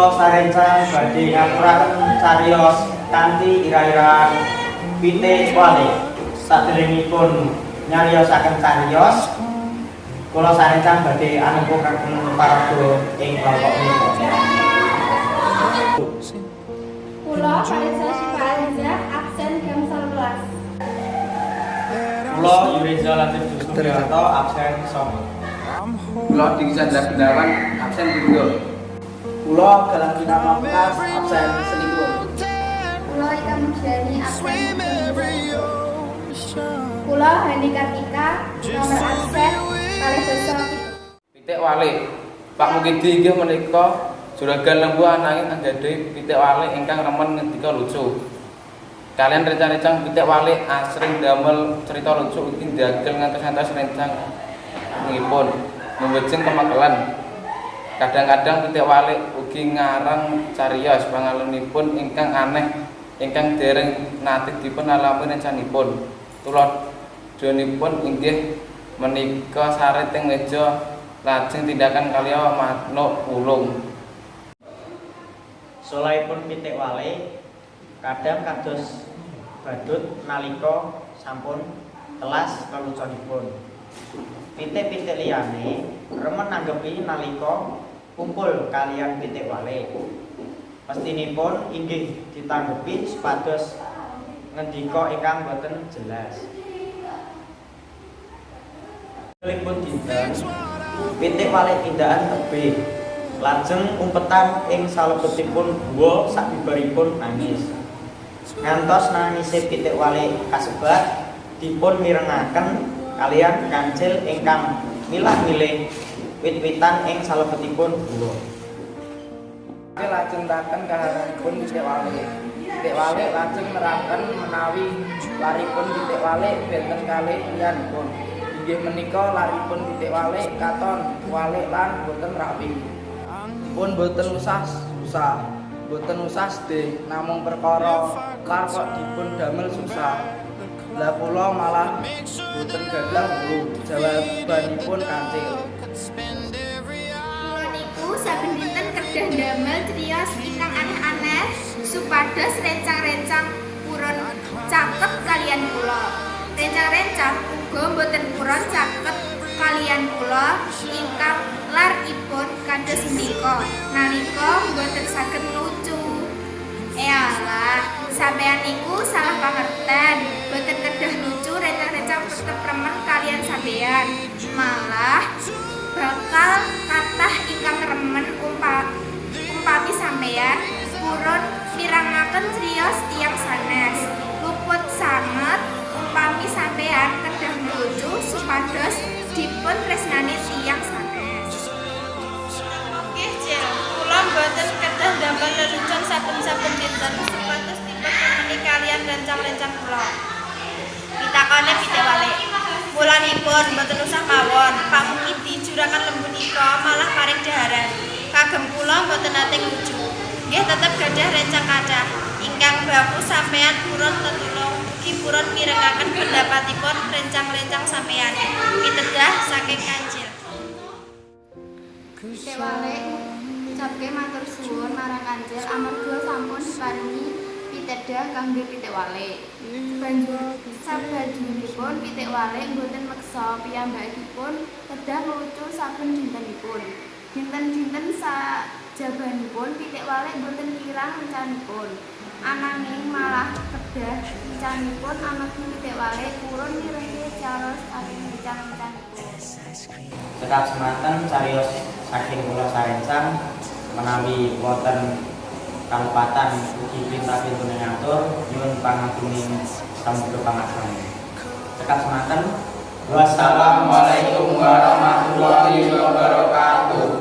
Kula sarencang badhe ngaturaken cariyos kanthi ira-iraan pitik wali. Saderengipun nyariyosaken cariyos, kula sarencang badhe anumpaken paraga ing kelompok menika. Kula Vanessa Syifa Aliza absen jam 11. Kula Yuriza Latif Supriyanto absen 9. Kula Diksandra Gunawan absen 2. Kula Galangina Pamungkas absen 1. Kula Ika Mujani absen 2. Kula Hani Kartika nomor absen kalih dasa 7. Pitik wali. Pak Mukidi inggih menika juragan lembu ananging anggadhahi pitik wali ingkang remen ngendika lucu. Kalian rencang-rencang pitik wali asring damel cerita lucu ugi ndagel ngantos-ngantos rencang ngipun membejeng kemakelan. Kadang-kadang pitik wali ugi ngarang cariyos pangalenipun ingkang aneh ingkang dereng nate dipun alami rencanipun. Tuladhanipun inggih menika sare teng meja lajeng tindakan kaliya manuk ulung. Solaipun pitik wali kadang kados badut nalika sampun telas leluconipun. Pitik-pitik liyane remen nanggepi nalika kumpul kalian pitik wali. Mestinipun inggih ditanggepi supados ngendika ingkang boten jelas. Lipun dinten pitik wali tindakan tebih lajeng umpetan ing salebetipun guwa sabibaripun nangis. Ngantos nangise pitik wali kasebat dipun mirengaken kalian kancil ingkang milah-milih wit-witan ing salebetipun guwa. Lajeng taken kaharanipun pitik wali. Pitik wali lajeng nerangken menawi laripun pitik wali benten kalih liyanipun. Inggih menika laripun pitik wali katon wali lan boten rapi. Pun boten usah boten usah sedih namung perkara lar kok dipun damel susah. Lah kula malah boten gadah guru jawabanipun kancil. Kula niku saben dinten kedah damel criyos ingkang aneh-aneh supados rencang-rencang purun caket kalian kula. Rencang-rencang uga boten purun caket kalian kula ingkang laripun kados menika nalika boten saged lucu. Ealah, sampeyan niku salah pangerten, boten kedah lucu rencang-rencang tetep remen kalian sampeyan. Malah bakal kathah ingkang remen umpami sampeyan purun mirangaken criyos tiyang sanes. Luput sanget umpami sampeyan kedah lucu supados dipun tresnani tiyang sanes. Nggih, Cil, kula boten kedah damel lelucon saben-saben dinten supados dipun temeni kalian rencang-rencang kula. Pitakane pitik wali. Mulanipun boten usah mawon, Pak Mukidi juragan lembu nika malah paring dhaharan. Kagem kula boten nate lucu. Nggih tetep gadah rencang kathah ingkang baku sampeyan purun tetulung ugi purun mirengaken pendapatipun rencang-rencang sampeyan. Pitedah saking kancil. Pitik wali ngucapke matur suwun marang kancil amarga sampun paringi pitedah kangge pitik wali. Sabajuripun pitik wali boten meksa piyambakipun kedah lucu saben dintenipun. Dinten-dinten sajabanipun pitik wali boten kirang rencanipun. Ananging malah kedah rencanipun amargi pitik wali purun mirengke cariyos saking rencan-rencanipun. Cekap semanten cariyos saking kula sarencang menawi wonten kalupatan ugi pinta-pintune ngatur nyuwun pangapunten samudra pangapunten. Cekap semanten. Wassalamualaikum warahmatullahi wabarakatuh.